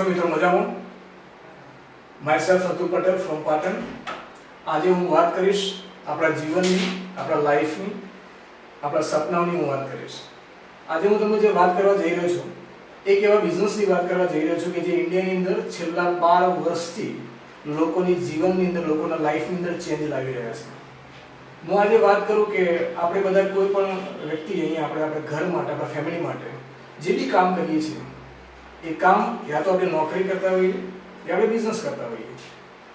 છો મિત્રો? મજામાં? Myself Atul Patel from Patan. આજે હું વાત કરીશ આપણા જીવનની, આપણા લાઈફની, આપણા સપનાઓની હું વાત કરીશ. આજે હું તમને જે વાત કરવા જઈ રહ્યો છું એક એવા બિઝનેસની વાત કરવા જઈ રહ્યો છું કે જે ઇન્ડિયાની અંદર છેલ્લા 12 વર્ષથી લોકોની જીવનની અંદર, લોકોના લાઈફની અંદર ચેન્જ લાવી રહ્યા છે. હું આજે વાત કરું કે આપણે બધા કોઈ પણ વ્યક્તિ અહીંયા આપણે ઘર માટે, આપણા ફેમિલી માટે જે બી કામ કરીએ છીએ એ કામ યા તો આપણે નોકરી કરતા હોઈએ યા આપણે બિઝનેસ કરતા હોઈએ,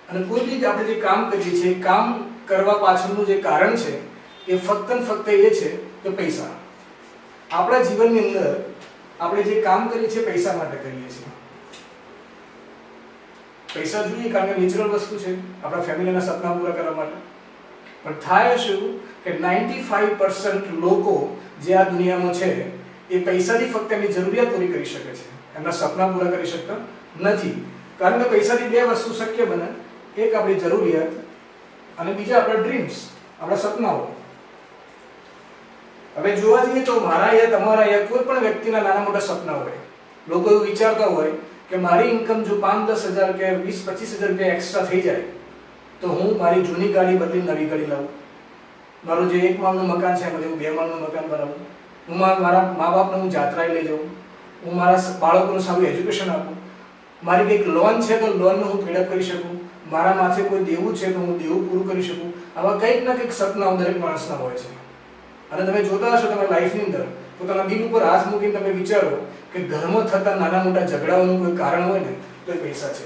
અને કોઈ બી આપણે જે કામ કરીએ છીએ એ કામ કરવા પાછળનું જે કારણ છે એ ફક્ત ને ફક્ત એ છે કે પૈસા. આપણા જીવનની અંદર આપણે જે કામ કરીએ છીએ પૈસા માટે કરીએ છીએ. પૈસા જોઈએ કારણ કે નેચરલ વસ્તુ છે આપણા ફેમિલીના સપના પૂરા કરવા માટે. પણ થાય શું કે 95% લોકો જે આ દુનિયામાં છે એ પૈસાથી ફક્ત એમની જરૂરિયાત પૂરી કરી શકે છે, એમના સપના પૂરા કરી શકતા નથી. કારણ કે પૈસાથી બે વસ્તુ શક્ય બને, એક આપણી જરૂરિયાત અને બીજા આપણા ડ્રીમ્સ, આપણા સપનાઓ. હવે જોવા જઈએ તો મારા યા તમારા યા કોઈ પણ વ્યક્તિના નાના મોટા સપના હોય. લોકો એવું વિચારતા હોય કે મારી ઇન્કમ જો 5-10 હજાર કે 20-25 હજાર રૂપિયા એક્સ્ટ્રા થઈ જાય તો હું મારી જૂની ગાડી બદલીને નવી ગાડી લાવું, મારું જે 1 માળનું મકાન છે એમાં હું 2 માળનું મકાન બનાવું, હું મારા મા બાપને હું જાત્રાએ લઈ જાઉં, હું મારા બાળકોને સારું એજ્યુકેશન આપું, મારી કંઈક લોન છે તો લોનને હું પેડઅપ કરી શકું, મારા માથે કોઈ દેવું છે તો હું દેવું પૂરું કરી શકું. આવા કંઈક ના કંઈક સપનાઓ દરેક માણસના હોય છે. અને તમે જોતા હશો તમારા લાઈફની અંદર પોતાના દિલ ઉપર હાથ મૂકીને તમે વિચારો કે ઘરમાં થતા નાના મોટા ઝઘડાઓનું કોઈ કારણ હોય ને તો એ પૈસા છે.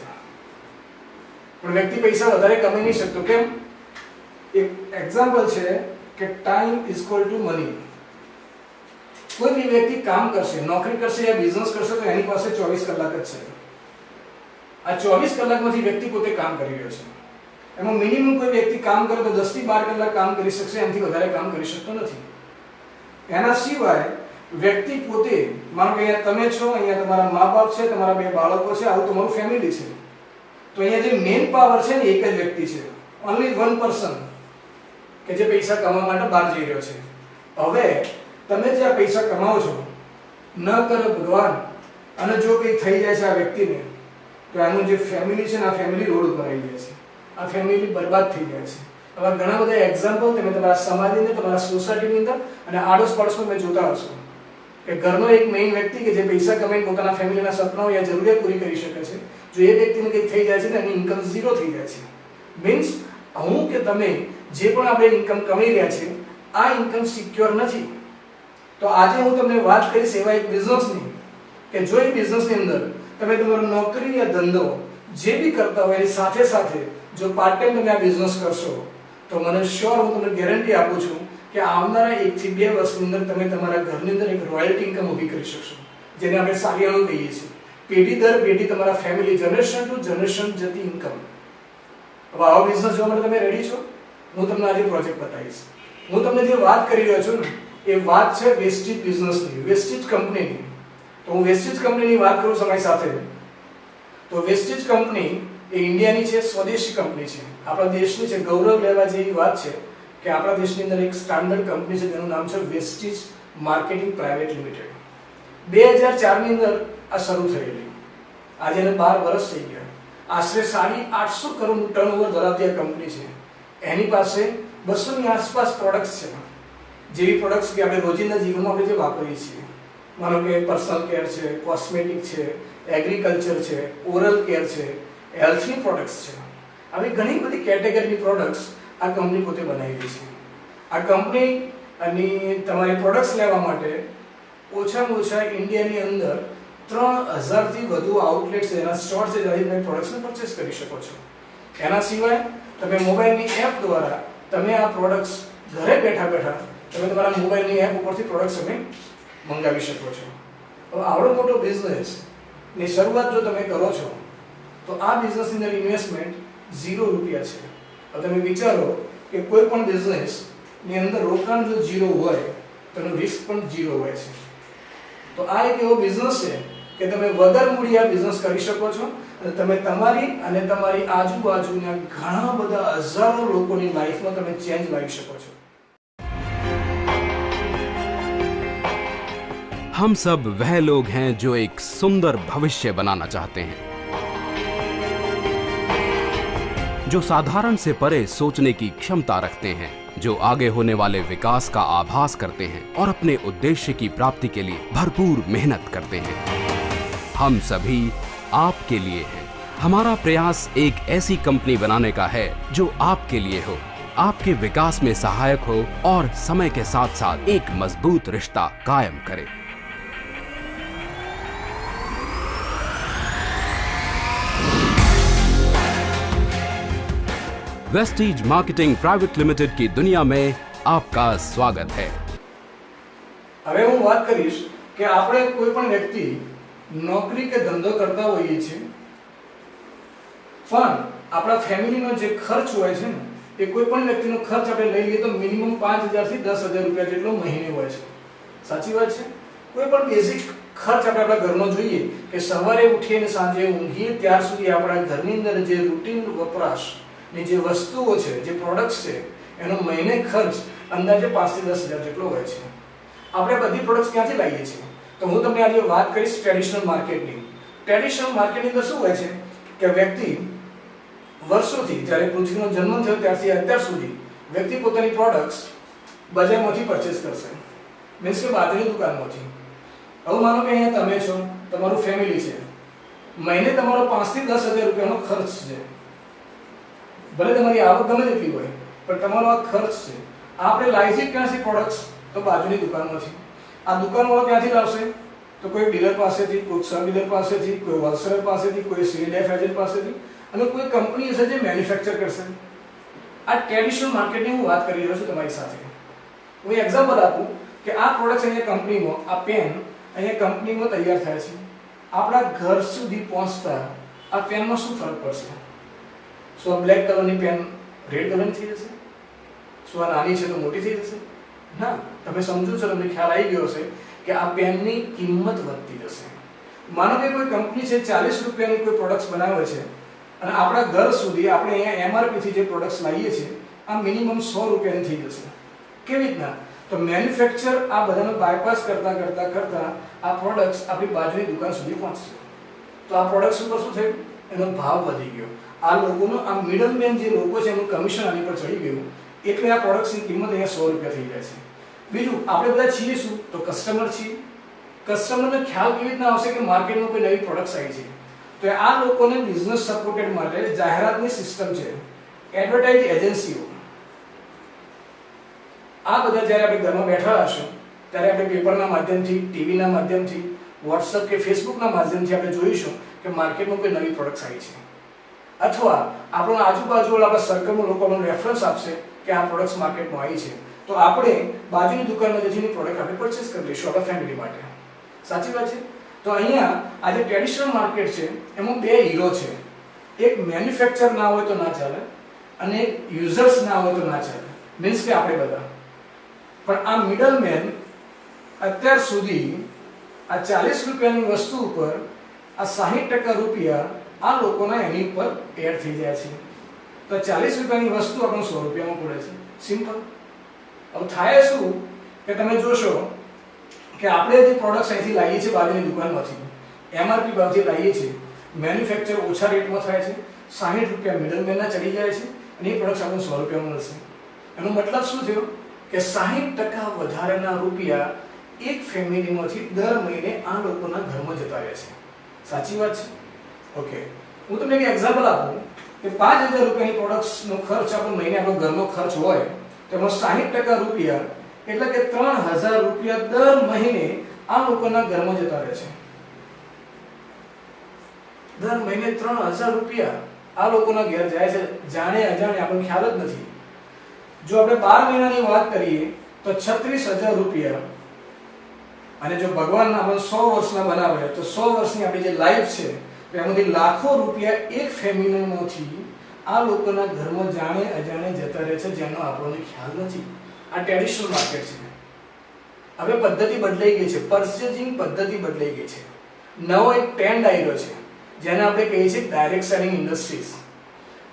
પણ વ્યક્તિ પૈસા વધારે કમાઈ નહીં શકતો. કેમ? એક એક્ઝામ્પલ છે કે time is equal to money. કોઈ બી વ્યક્તિ કામ કરશે, નોકરી કરશે યા બિઝનેસ કરશે તો એની પાસે 24 કલાક જ છે. આ 24 કલાકમાંથી વ્યક્તિ પોતે કામ કરી રહ્યો છે. એમાં મિનિમમ કોઈ વ્યક્તિ કામ કરે તો 10 થી 12 કલાક કામ કરી શકશે, એનાથી વધારે કામ કરી શકતો નથી. એના સિવાય વ્યક્તિ પોતે, માનો કે અહીંયા તમે છો, અહીંયા તમારા મા બાપ છે, તમારા 2 બાળકો છે, આવું તમારું ફેમિલી છે. તો અહીંયા જે મેઇન પાવર છે ને એક જ વ્યક્તિ છે, ઓનલી વન પર્સન, કે જે પૈસા કમાવા માટે બહાર જઈ રહ્યો છે. હવે તમે જે આ પૈસા કમાવો છો, ન કરે ભગવાન અને જો કંઈ થઈ જાય છે આ વ્યક્તિને તો આનું જે ફેમિલી છે ને આ ફેમિલી રોડ ઉપર આવી જાય છે, આ ફેમિલી બરબાદ થઈ જાય છે. હવે ઘણા બધા એક્ઝામ્પલ તમે તમારા સમાજની અંદર, તમારા સોસાયટીની અંદર અને આડોશ પાડોશમાં તમે જોતા હશો કે ઘરનો એક મેઇન વ્યક્તિ કે જે પૈસા કમાઈને પોતાના ફેમિલીના સપનાઓ યા જરૂરિયાત પૂરી કરી શકે છે, જો એ વ્યક્તિને કંઈક થઈ જાય છે ને એની ઇન્કમ ઝીરો થઈ જાય છે. મીન્સ હું કે તમે જે પણ આપણે ઇન્કમ કમાઈ રહ્યા છે આ ઇન્કમ સિક્યોર નથી. તો આજે હું તમને વાત કરીશ એવા એક બિઝનેસની કે જો એ બિઝનેસની અંદર તમે તમારો નોકરી યા ધંધો જે બી કરતા હોય એની સાથે સાથે જો પાર્ટ ટાઈમ તમે આ બિઝનેસ કરશો તો મને શ્યોર હું તમને ગેરંટી આપું છું કે આવનારા 1 થી 2 વર્ષની અંદર તમે તમારા ઘરની અંદર એક રોયલ્ટી ઇન્કમ ઊભી કરી શકશો, જેને આપણે સાલિયાણું કહીએ છીએ. પેઢી દર પેઢી તમારા ફેમિલી જનરેશન ટુ જનરેશન જતી ઇન્કમ. હવે આવો બિઝનેસ જોવા માટે તમે રેડી છો? હું તમને આજે પ્રોજેક્ટ બતાવીશ. હું તમને જે વાત કરી રહ્યો છું ને એ વાત છે વેસ્ટેજ બિઝનેસની, વેસ્ટેજ કંપનીની. તો હું વેસ્ટેજ કંપનીની વાત કરું સમય સાથે તો વેસ્ટેજ કંપની એ ઇન્ડિયાની છે, સ્વદેશી કંપની છે, આપણા દેશની છે. ગૌરવ લેવા જેવી વાત છે કે આપણા દેશની અંદર એક સ્ટાન્ડર્ડ કંપની છે જેનું નામ છે વેસ્ટેજ માર્કેટિંગ પ્રાઇવેટ લિમિટેડ. 2004ની અંદર આ શરૂ થયેલી, આજે એને 12 વર્ષ થઈ ગયા. આશરે 850 કરોડનું ટર્નઓવર ધરાવતી આ કંપની છે. એની પાસે 200ની આસપાસ પ્રોડક્ટ્સ છે, જેવી પ્રોડક્ટ્સ કે આપણે રોજિંદા જીવનમાં આપણે જે વાપરીએ છીએ. માનો કે પર્સનલ કેર છે, કોસ્મેટિક છે, એગ્રીકલ્ચર છે, ઓરલ કેર છે, હેલ્થની પ્રોડક્ટ્સ છે. આવી ઘણી બધી કેટેગરીની પ્રોડક્ટ્સ આ કંપની પોતે બનાવી રહી છે. આ કંપનીની તમારી પ્રોડક્ટ્સ લેવા માટે ઓછામાં ઓછા ઇન્ડિયાની અંદર 3000થી વધુ આઉટલેટ્સ છે, એના સ્ટોર છે જ્યાંથી તમે પ્રોડક્ટ્સને પરચેસ કરી શકો છો. એના સિવાય તમે મોબાઈલની એપ દ્વારા તમે આ પ્રોડક્ટ્સ ઘરે બેઠા બેઠા તમે તમારા મોબાઈલની એપ ઉપરથી પ્રોડક્ટ્સ તમે મંગાવી શકો છો. હવે આવડો મોટો બિઝનેસની શરૂઆત જો તમે કરો છો તો આ બિઝનેસની અંદર ઇન્વેસ્ટમેન્ટ 0 રૂપિયા છે. હવે તમે વિચારો કે કોઈ પણ બિઝનેસની અંદર રોકાણ જો 0 હોય તો એનું રિસ્ક પણ 0 હોય છે. તો આ એક એવો બિઝનેસ છે કે તમે વગર મૂડી આ બિઝનેસ કરી શકો છો અને તમે તમારી અને તમારી આજુબાજુના ઘણા બધા હજારો લોકોની લાઈફમાં તમે ચેન્જ લાવી શકો છો. हम सब वह लोग हैं जो एक सुंदर भविष्य बनाना चाहते हैं, जो साधारण से परे सोचने की क्षमता रखते हैं, जो आगे होने वाले विकास का आभास करते हैं और अपने उद्देश्य की प्राप्ति के लिए भरपूर मेहनत करते हैं। हम सभी आपके लिए हैं। हमारा प्रयास एक ऐसी कंपनी बनाने का है जो आपके लिए हो, आपके विकास में सहायक हो और समय के साथ साथ एक मजबूत रिश्ता कायम करे। वेस्टीज मार्केटिंग प्राइवेट लिमिटेड की दुनिया में आपका स्वागत है। હવે હું વાત કરીશ કે આપણે કોઈ પણ વ્યક્તિ નોકરી કે ધંધો કરતા હોઈએ છીએ, પણ આપણા ફેમિલીનો જે ખર્ચ હોય છે ને, એ કોઈ પણ વ્યક્તિનો ખર્ચ આપણે લઈ લઈએ તો મિનિમમ 5000 થી 10000 રૂપિયા જેટલો મહિને હોય છે. સાચી વાત છે? કોઈ પણ બેઝિક ખર્ચ આપણે આપણા ઘરનો જોઈએ કે સવારે ઉઠીએ ને સાંજે ઊંઘીએ ત્યાર સુધી આપણા ઘરની અંદર જે રૂટીન વપરાશ ની જે વસ્તુઓ છે, જે પ્રોડક્ટ્સ છે, એનો મહિને ખર્ચ અંદાજે 5 થી 10000 જેટલો હોય છે. આપણે બધી પ્રોડક્ટ્સ ક્યાંથી લાવીએ છીએ? તો હું તમને આજે વાત કરીશ ટ્રેડિશનલ માર્કેટની. ટ્રેડિશનલ માર્કેટની અંદર શું હોય છે કે વ્યક્તિ વર્ષોથી, જ્યારે પૃથ્વીનો જન્મ થયો ત્યારથી અત્યાર સુધી વ્યક્તિ પોતાની પ્રોડક્ટ્સ બજારમાંથી પરચેસ કરશે, મીન્સ કે બહારની દુકાનમાંથી. હવે માનો કે અહીંયા તમે છો, તમારું ફેમિલી છે, મહિને તમારો 5 થી 10000 રૂપિયાનો ખર્ચ છે. ભલે તમારી આવક ગમે તેટલી હોય, પણ તમારો આ ખર્ચ છે. આપણે લાવીએ ક્યાંથી પ્રોડક્ટ્સ? તો બાજુની દુકાનમાંથી. આ દુકાનવાળો ક્યાંથી લાવશે? તો કોઈ ડીલર પાસેથી, કોઈ સબ ડીલર પાસેથી, કોઈ હોલસેલર પાસેથી, કોઈ સીડીએફ એજન્ટ પાસેથી, અને કોઈ કંપની હશે જે મેન્યુફેક્ચર કરશે. આ ટ્રેડિશનલ માર્કેટની હું વાત કરી રહ્યો છું તમારી સાથે. હું એક્ઝામ્પલ આપું કે આ પ્રોડક્ટ્સ અહીંયા કંપનીમાં, આ પેન અહીંયા કંપનીમાં તૈયાર થાય છે. આપણા ઘર સુધી પહોંચતા આ પેનમાં શું ફરક પડશે? શું આ બ્લેક કલરની પેન રેડ કલરની થઈ જશે? શું આ નાની છે તો મોટી થઈ જશે? ના, તમે સમજો છો, તમને ખ્યાલ આવી ગયો હશે કે આ પેનની કિંમત વધતી જશે. માનો કે કોઈ કંપની છે 40 રૂપિયાની કોઈ પ્રોડક્ટ્સ બનાવે છે અને આપણા ઘર સુધી આપણે અહીંયા એમઆરપી થી જે પ્રોડક્ટ્સ લાવીએ છીએ આ મિનિમમ 100 રૂપિયાની થઈ જશે. કેવી રીતના? તો મેન્યુફેક્ચર આ બધાનો બાયપાસ કરતા આ પ્રોડક્ટ્સ આપણી બાજુની દુકાન સુધી પહોંચશે. તો આ પ્રોડક્ટ્સ ઉપર શું થયું? એનો ભાવ વધી ગયો. આ લોકોનો, આ મિડલમેન જે લોકો છે એનું કમિશન આની પર ચડી ગયું, એટલે આ પ્રોડક્ટ્સની કિંમત અહીંયા 100 રૂપિયા થઈ જાય છે. બીજું, આપણે બધા છીએ શું? તો કસ્ટમર છીએ. કસ્ટમરને ખ્યાલ કેવી રીતના આવશે કે માર્કેટમાં કોઈ નવી પ્રોડક્ટ્સ આવી છે? તો આ લોકોને બિઝનેસ સપોર્ટેડ માટે જાહેરાતની સિસ્ટમ છે, એડવર્ટાઇઝ એજન્સીઓ. આ બધા જ્યારે આપણે ઘરમાં બેઠા હશું ત્યારે આપણે પેપરના માધ્યમથી, ટીવીના માધ્યમથી, વોટ્સએપ કે ફેસબુકના માધ્યમથી આપણે જોઈશું કે માર્કેટમાં કોઈ નવી પ્રોડક્ટ્સ આવી છે, અથવા આપણા આજુબાજુવાળા આપણા સર્કલમાં લોકોનો રેફરન્સ આપશે કે આ પ્રોડક્ટ્સ માર્કેટમાં આવી છે, તો આપણે બાજુની દુકાનમાં જઈને પ્રોડક્ટ આપણે પરચેસ કરી લઈશું આપણા ફેમિલી માટે. સાચી વાત છે? તો અહીંયા આ જે ટ્રેડિશનલ માર્કેટ છે એમાં બે હીરો છે. એક મેન્યુફેક્ચર ના હોય તો ના ચાલે, અને એક યુઝર્સ ના હોય તો ના ચાલે, મીન્સ કે આપણે બધા. પણ આ મિડલમેન અત્યાર સુધી આ 40 રૂપિયાની વસ્તુ ઉપર આ 60% રૂપિયા આ લોકોના એની ઉપર એડ થઈ જાય છે. તો 40 રૂપિયાની વસ્તુ આપણને 100 રૂપિયામાં પડે છે. સિમ્પલ. હવે થાય શું કે તમે જોશો કે આપણે જે પ્રોડક્ટ્સ અહીંથી લાવીએ છીએ બાજુની દુકાનમાંથી, એમઆરપી ભાવથી લાવીએ છીએ, મેન્યુફેક્ચર ઓછા રેટમાં થાય છે, 60 રૂપિયા મિડલમેનના ચડી જાય છે, અને એ પ્રોડક્ટ્સ આપણને 100 રૂપિયામાં મળશે. એનો મતલબ શું થયો કે 60% વધારાના રૂપિયા એક ફેમિલીમાંથી દર મહિને આ લોકોના ઘરમાં જતા રહે છે. સાચી વાત છે? ઓકે, હું તમને એક એક્ઝામ્પલ આપું કે 5000 રૂપિયાની પ્રોડક્ટ્સનો ખર્ચ આપણો મહિને આપણો ઘરનો ખર્ચ હોય, તેમાં 60% રૂપિયા એટલે કે 3000 રૂપિયા દર મહિને આ લોકોના ઘરમાં જતા રહે છે. દર મહિને 3000 રૂપિયા આ લોકોના ઘેર જાય છે, જાણે અજાણે, આપણને ખ્યાલ જ નથી. જો આપણે 12 મહિનાની વાત કરીએ તો 36000 રૂપિયા, અને જો ભગવાન આપણને 100 વર્ષના બનાવે તો 100 વર્ષની આપણી જે લાઈફ છે એમાંથી લાખો રૂપિયા એક ફેમિલીમાંથી આ લોકોના ઘરમાં જાણે અજાણે જતા રહે છે, જેનો આપણને ખ્યાલ નથી. આ ટ્રેડિશનલ માર્કેટ છે. હવે પદ્ધતિ બદલાઈ ગઈ છે, પર્ચેસિંગ પદ્ધતિ બદલાઈ ગઈ છે. નવો એક ટ્રેન્ડ આવ્યો છે જેને આપણે કહીએ છીએ ડાયરેક્ટ સેલિંગ ઇન્ડસ્ટ્રીઝ.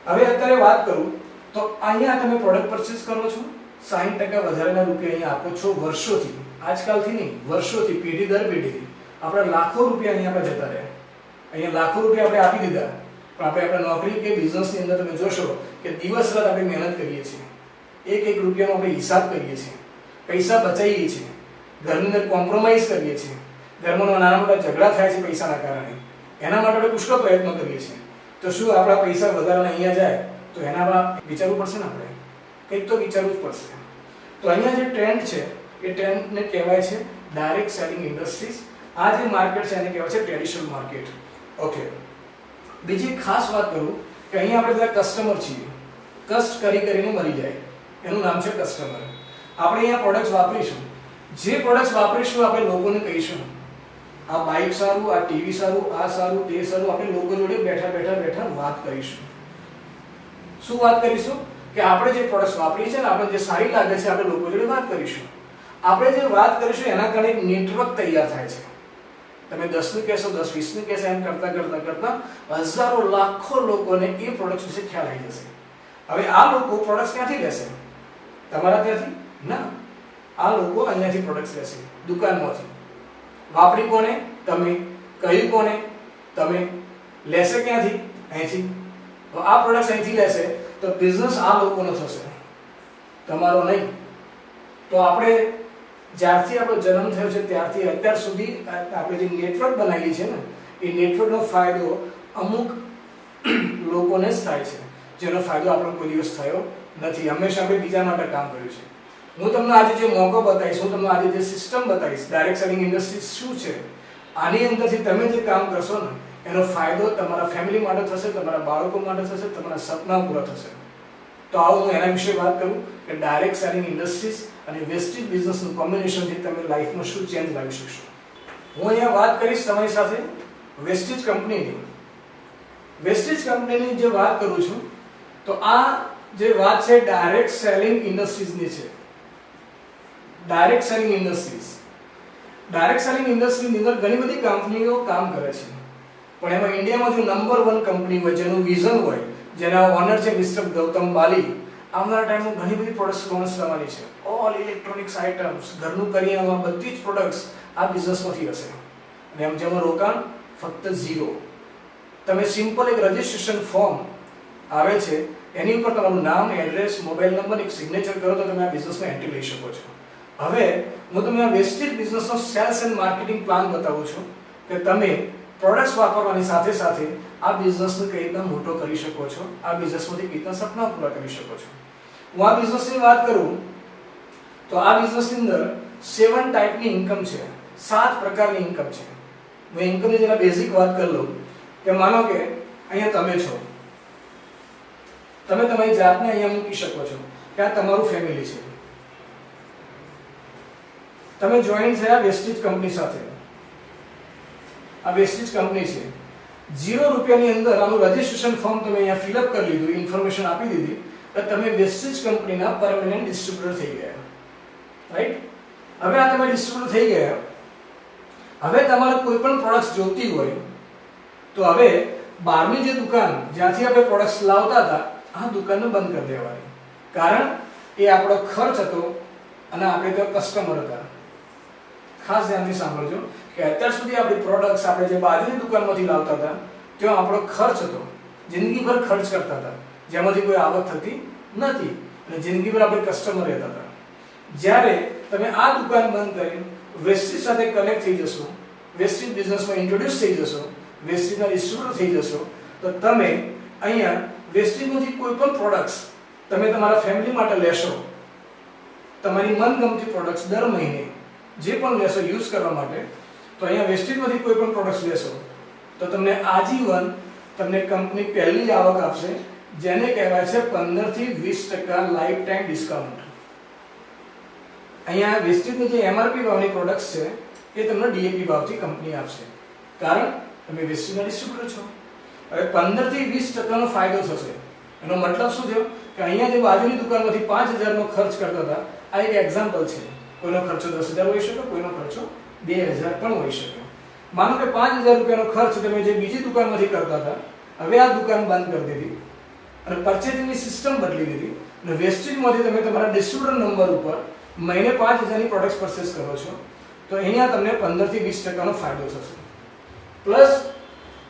હવે અત્યારે વાત કરું તો અહીંયા તમે પ્રોડક્ટ પરચેસ કરો છો, 60% વધારાના રૂપિયા અહીંયા આપો છો વર્ષોથી, આજકાલથી નહીં, વર્ષોથી, પેઢી દર પેઢીથી આપણા લાખો રૂપિયા અહીંયા આપણે જતા રહ્યા. અહીંયા લાખો રૂપિયા આપણે આપી દીધા પણ આપણે આપણા નોકરી કે બિઝનેસની અંદર તમે જોશો કે દિવસ રાત આપણે મહેનત કરીએ છીએ, એક રૂપિયાનો આપણે હિસાબ કરીએ છીએ, પૈસા બચાવીએ છીએ, ઘરની અંદર કોમ્પ્રોમાઇઝ કરીએ છીએ, ઘરમાં નાના મોટા ઝઘડા થાય છે પૈસાના કારણે, એના માટે આપણે પુષ્કળ પ્રયત્ન કરીએ છીએ. તો શું આપણા પૈસા વધારાના અહીંયા જાય તો એનામાં વિચારવું પડશે ને? આપણે કંઈક તો વિચારવું જ પડશે. તો અહીંયા જે ટ્રેન્ડ છે એ ટ્રેન્ડને કહેવાય છે ડાયરેક્ટ સેલિંગ ઇન્ડસ્ટ્રીઝ. આ જે માર્કેટ છે એને કહેવાય છે ટ્રેડિશનલ માર્કેટ. ઓકે, બીજી ખાસ વાત કરું કે અહીંયા આપણે બધા કસ્ટમર છીએ, કષ્ટ કરીને મરી જાય, એનું નામ છે કસ્ટમર. આપણે અહીંયા પ્રોડક્ટ્સ વાપરીશું, જે પ્રોડક્ટ્સ વાપરીશું આપણે લોકોને કહીશું આ બાઇક સારું, આ ટીવી સારું, આ સારું, તે સારું. આપણે લોકો જોડે બેઠા વાત કરીશું. શું વાત કરીશું? કે આપણે જે પ્રોડક્ટ્સ વાપરીએ છીએ ને, આપણે જે સારી લાગે છે, આપણે લોકો જોડે વાત કરીશું. આપણે જે વાત કરીશું એના કારણે એક નેટવર્ક તૈયાર થાય છે. તમે 10 નું કહેશો, 10 20 નું કહેશો, એમ કરતા હજારો લાખો લોકોને એ પ્રોડક્ટ્સ વિશે ખ્યાલ આવી જશે. હવે આ લોકો પ્રોડક્ટ્સ ક્યાંથી લેશે? તમારા ત્યાંથી ના, આ લોકો અહીંયાથી પ્રોડક્ટ્સ લેશે, દુકાનમાંથી. વાપરી કોને? તમે. કહ્યું કોને? તમે. લેશે ક્યાંથી? અહીંથી. તો આ પ્રોડક્ટ્સ અહીંથી લેશે તો બિઝનેસ આ લોકોનો થશે, તમારો નહીં. તો આપણે જ્યારથી આપણો જન્મ થયો છે ત્યારથી અત્યાર સુધી આપણે જે નેટવર્ક બનાવીએ છીએ ને, એ નેટવર્કનો ફાયદો અમુક લોકોને જ થાય છે, જેનો ફાયદો આપણને કોઈ દિવસ થયો નથી. હંમેશા આપણે બીજા માટે કામ કર્યું છે. હું તમને આજે જે મોકો બતાવીશ, હું તમને આજે જે સિસ્ટમ બતાવીશ, ડાયરેક્ટ સેલિંગ ઇન્ડસ્ટ્રી શું છે, આની અંદરથી તમે જે કામ કરશો ને એનો ફાયદો તમારા ફેમિલી માટે થશે, તમારા બાળકો માટે થશે, તમારા સપના પૂરા થશે. તો આવો હું એના વિશે વાત કરું કે ડાયરેક્ટ સેલિંગ ઇન્ડસ્ટ્રીઝ અને વેસ્ટેજ બિઝનેસનું કોમ્બિનેશનથી તમે લાઈફમાં શું ચેન્જ લાવી શકશો. હું અહીંયા વાત કરીશ તમારી સાથે વેસ્ટેજ કંપનીની. વેસ્ટેજ કંપનીની જે વાત કરું છું તો આ જે વાત છે ડાયરેક્ટ સેલિંગ ઇન્ડસ્ટ્રીઝની છે. Direct selling industries, direct selling ઇન્ડસ્ટ્રીની અંદર ઘણી બધી કંપનીઓ કામ કરે છે, પણ એમાં ઇન્ડિયામાં જો નંબર 1 કંપની હોય, જેનું વિઝન હોય, જેના ઓનર છે મિસ્ટર ગૌતમ બાલી, આવનારા ટાઈમમાં ઘણી બધી પ્રોડક્ટ્સ લોન્ચ થવાની છે. ઓલ ઇલેક્ટ્રોનિક્સ આઇટમ્સ, ઘરનું કરિયાણામાં બધી જ પ્રોડક્ટ્સ આ બિઝનેસમાંથી હશે. અને એમ જેમાં રોકાણ ફક્ત 0. તમે સિમ્પલ એક રજિસ્ટ્રેશન ફોર્મ આવે છે, એની ઉપર તમારું નામ, એડ્રેસ, મોબાઈલ નંબર, એક સિગ્નેચર કરો તો તમે આ બિઝનેસમાં એન્ટ્રી લઈ શકો છો. હવે હું તમને આ વેસ્ટેજ બિઝનેસનો સેલ્સ એન્ડ માર્કેટિંગ પ્લાન બતાવું છું કે તમે પ્રોડક્ટ્સ વાપરવાની સાથે સાથે આ બિઝનેસને કઈ રીતના મોટો કરી શકો છો, આ બિઝનેસમાંથી કઈ રીતના સપના પૂરા કરી શકો છો. હું આ બિઝનેસની વાત કરું તો આ બિઝનેસની અંદર 7 ટાઈપની ઇન્કમ છે, 7 પ્રકારની ઇન્કમ છે. હું ઇન્કમની જરા બેઝિક વાત કરી લઉં કે માનો કે અહીંયા તમે છો, તમે તમારી જાતને અહીંયા મૂકી શકો છો કે આ તમારું ફેમિલી છે. તમે જોઈન થયા વેસ્ટેજ કંપની સાથે. આ વેસ્ટેજ કંપની છે, 0 રૂપિયાની અંદર આનું રજિસ્ટ્રેશન ફોર્મ તમે અહીંયા ફિલઅપ કરી લીધું, ઇન્ફોર્મેશન આપી દીધી, તો તમે વેસ્ટેજ કંપનીના પરમેનન્ટ ડિસ્ટ્રીબ્યુટર થઈ ગયા. રાઈટ? હવે આ તમે ડિસ્ટ્રીબ્યુટર થઈ ગયા. હવે તમારે કોઈ પણ પ્રોડક્ટ્સ જોતી હોય તો હવે બહારની જે દુકાન જ્યાંથી આપણે પ્રોડક્ટ્સ લાવતા હતા, આ દુકાનને બંધ કરી દેવાની. કારણ એ આપણો ખર્ચ હતો અને આપણે તો કસ્ટમર હતા. ખાસ ધ્યાનથી સાંભળજો કે અત્યાર સુધી આપણી પ્રોડક્ટ્સ આપણે જે બાજુની દુકાનમાંથી લાવતા હતા ત્યાં આપણો ખર્ચ હતો, જિંદગીભર ખર્ચ કરતા હતા, જેમાંથી કોઈ આવક થતી નથી અને જિંદગીભર આપણે કસ્ટમર રહેતા હતા. જ્યારે તમે આ દુકાન બંધ કરી વેસ્ટેજ સાથે કનેક્ટ થઈ જશો, વેસ્ટેજ બિઝનેસમાં ઇન્ટ્રોડ્યુસ થઈ જશો, વેસ્ટેજના ડિસ્ટ્રીબ્યુટર થઈ જશો, તો તમે અહીંયા વેસ્ટેજમાંથી કોઈ પણ પ્રોડક્ટ્સ તમે તમારા ફેમિલી માટે લેશો. તમારી મનગમતી પ્રોડક્ટ્સ દર મહિને જે પણ લેશો યુઝ કરવા માટે, તો અહીંયા વેસ્ટેજમાંથી કોઈ પણ પ્રોડક્ટ્સ લેશો તો તમને આજીવન તમને કંપની પહેલી જ આવક આપશે, જેને કહેવાય છે 15 થી 20% લાઈફ ટાઈમ ડિસ્કાઉન્ટ. અહીંયા વેસ્ટેજની જે એમઆરપી ભાવની પ્રોડક્ટ્સ છે એ તમને ડીએપી ભાવથી કંપની આપશે, કારણ તમે વેસ્ટેજના ડિસ્ટ્રીબ્યુટર છો. હવે 15 થી 20% નો ફાયદો થશે. એનો મતલબ શું થયો કે અહીંયા જે બાજુની દુકાનમાંથી 5000 નો ખર્ચ કરતા હતા, આ એક એક્ઝામ્પલ છે. કોઈનો ખર્ચો 10,000 હોઈ શકે, કોઈનો ખર્ચો 2000 પણ હોઈ શકે. માનો કે 5000 રૂપિયાનો ખર્ચ તમે જે બીજી દુકાનમાંથી કરતા હતા, હવે આ દુકાન બંધ કરી દીધી અને પરચેઝિંગની સિસ્ટમ બદલી દીધી અને વેસ્ટેજમાંથી તમે તમારા ડિસ્ટ્રીબ્યુટર નંબર ઉપર મહિને 5000 ની પ્રોડક્ટ્સ પરચેસ કરો છો, તો અહીંયા તમને 15 થી 20% નો ફાયદો થશે. પ્લસ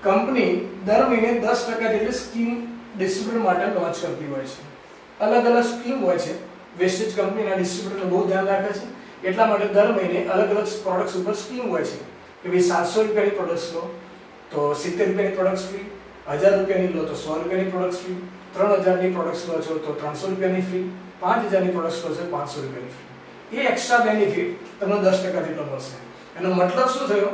કંપની દર મહિને 10% જેટલી સ્કીમ ડિસ્ટ્રીબ્યુટર માટે લોન્ચ કરતી હોય છે. અલગ અલગ સ્કીમ હોય છે. વેસ્ટેજ કંપનીના ડિસ્ટ્રીબ્યુટર બહુ ધ્યાન રાખે છે, એટલા માટે દર મહિને અલગ અલગ પ્રોડક્ટ્સ ઉપર સ્કીમ હોય છે કે ભાઈ 700 રૂપિયાની પ્રોડક્ટ્સ લો તો 70 રૂપિયાની પ્રોડક્ટ્સ ફ્રી, 1000 રૂપિયાની લો તો 100 રૂપિયાની પ્રોડક્ટ્સ ફ્રી, 3000 ની પ્રોડક્ટ્સ લો છો તો 300 રૂપિયાની ફ્રી, 5000 ની પ્રોડક્ટ્સ લો છો 500 રૂપિયાની ફ્રી. એ એક્સ્ટ્રા બેનિફિટ તમને 10% જેટલો મળશે. એનો મતલબ શું થયો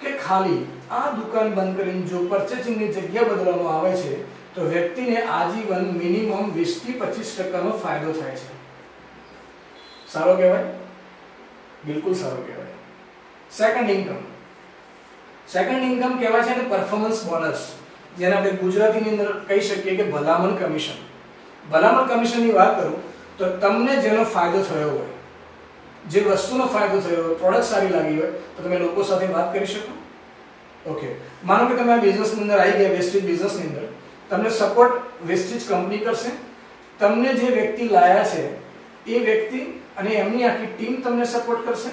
કે ખાલી આ દુકાન બંધ કરીને જો પરચેસિંગની જગ્યા બદલવામાં આવે છે તો વ્યક્તિને આજીવન મિનિમમ 20 થી 25% ફાયદો થાય છે. સારો કહેવાય? બિલકુલ સારો કહેવાય. Second income. સેકન્ડ ઇન્કમ કહેવાય છે ને પરફોર્મન્સ બોનસ, જેને આપણે ગુજરાતીની અંદર કહી શકીએ કે ભલામણ કમિશન. ભલામણ કમિશનની વાત કરું તો તમને જેનો ફાયદો થયો હોય, જે વસ્તુનો ફાયદો થયો હોય, પ્રોડક્ટ સારી લાગી હોય તો તમે લોકો સાથે વાત કરી શકો. ઓકે, માનો કે તમે આ બિઝનેસની અંદર આવી ગયા, વેસ્ટેજ બિઝનેસની અંદર, તમને સપોર્ટ વેસ્ટેજ કંપની કરશે. તમને જે વ્યક્તિ લાયા છે એ વ્યક્તિ અને એમની આખી ટીમ તમને સપોર્ટ કરશે.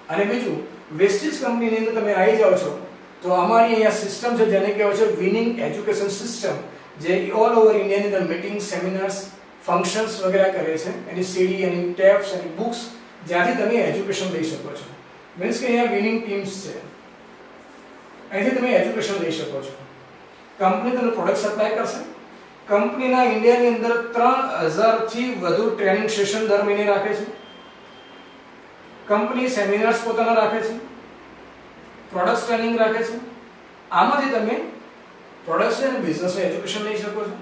અને બીજું, વેસ્ટેજ કંપનીની અંદર તમે આવી જાઓ છો તો અમારી અહીંયા સિસ્ટમ છે જેને કહેવાય છે વિનિંગ એજ્યુકેશન સિસ્ટમ, જે ઓલ ઓવર ઇન્ડિયાની અંદર મીટિંગ, સેમિનાર્સ, ફંક્શન્સ વગેરે કરે છે. એની સીડી, એની ટેબ્સ, એની બુક્સ, જ્યાંથી તમે એજ્યુકેશન લઈ શકો છો. મીન્સ કે અહીંયા વિનિંગ ટીમ્સ છે, અહીંથી તમે એજ્યુકેશન લઈ શકો છો. કંપની તમને પ્રોડક્ટ સપ્લાય કરશે. કંપનીના ઇન્ડિયાની અંદર 3000 થી વધુ ટ્રેનિંગ સેશન દર મહિને રાખે છે. કંપની સેમિનાર્સ પોતાના રાખે છે, પ્રોડક્ટ ટ્રેનિંગ રાખે છે. આમાંથી તમે પ્રોડક્ટ્સ અને બિઝનેસનું એજ્યુકેશન લઈ શકો છો.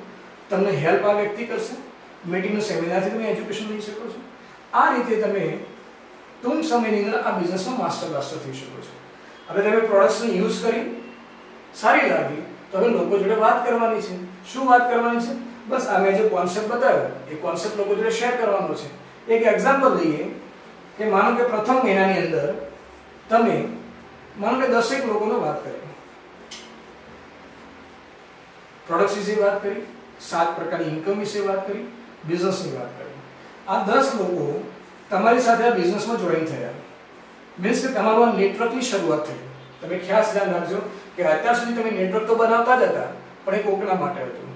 તમને હેલ્પ આ વ્યક્તિ કરશે. મીટિંગનું સેમિનારથી તમે એજ્યુકેશન લઈ શકો છો. આ રીતે તમે ટૂંક સમયની અંદર આ બિઝનેસમાં માસ્ટર થઈ શકો છો. હવે તમે પ્રોડક્ટ્સને યુઝ કરી, સારી લાગી તો હવે લોકો જોડે વાત કરવાની છે. શું વાત કરવાની છે? બસ આ મેં જે કોન્સેપ્ટ બતાવ્યો એ કોન્સેપ્ટ લોકો જોડે શેર કરવાનો છે. એક એક્ઝામ્પલ લઈએ કે માનો કે પ્રથમ મહિનાની અંદર તમે માનો કે 10 લોકોને વાત કરી, પ્રોડક્ટ્સ વિશે વાત કરી, 7 પ્રકારની ઇન્કમ વિશે વાત કરી, બિઝનેસની વાત કરી. આ 10 લોકો તમારી સાથે આ બિઝનેસમાં જોઈન થયા. મીન્સ કે તમારું નેટવર્કની શરૂઆત થઈ. તમે ખાસ ધ્યાન રાખજો કે અત્યાર સુધી તમે નેટવર્ક તો બનાવતા જ હતા, પણ એ કોકના માટે હતું,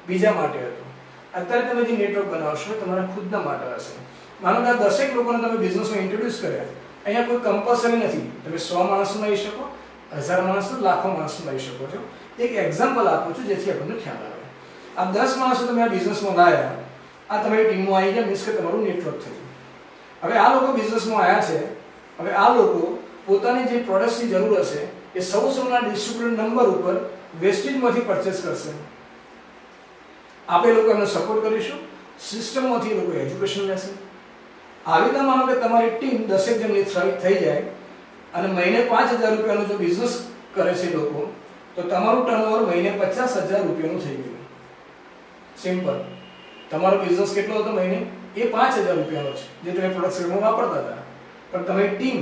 બીજા માટે હતું. અત્યારે તમે જે નેટવર્ક બનાવશો તમારા ખુદના માટે હશે. માનો કે આ 10 લોકોને તમે બિઝનેસમાં ઇન્ટ્રોડ્યુસ કર્યા. અહીંયા કોઈ કમ્પલસરી નથી, તમે 100 માણસો લઈ શકો, 1000 માણસો, લાખો માણસો લઈ શકો છો. એક એક્ઝામ્પલ આપું છું જેથી આપણને ખ્યાલ આવે. આ 10 માણસો તમે આ બિઝનેસમાં લાયા, આ તમારી ટીમમાં આવી ગયા, મીન્સ કે તમારું નેટવર્ક થયું. હવે આ લોકો બિઝનેસમાં આવ્યા છે. હવે આ લોકો પોતાની જે પ્રોડક્ટ્સની જરૂર હશે એ સૌના ડિસ્ટ્રીબ્યુટર નંબર ઉપર વેસ્ટેજમાંથી પરચેસ કરશે. આપણે લોકો એમને સપોર્ટ કરીશું, સિસ્ટમમાંથી લોકો એજ્યુકેશન લેશે. આવી રીતે માનો કે તમારી ટીમ 10 જણની થઈ જાય અને મહિને 5000 રૂપિયાનો જો બિઝનેસ કરે છે લોકો, તો તમારું ટર્નઓવર મહિને 50000 રૂપિયાનું થઈ ગયું. સિમ્પલ. તમારો બિઝનેસ કેટલો હતો મહિને? એ 5000 રૂપિયાનો છે, જે તમે પ્રોડક્ટ્સમાં વાપરતા હતા. પણ તમારી ટીમ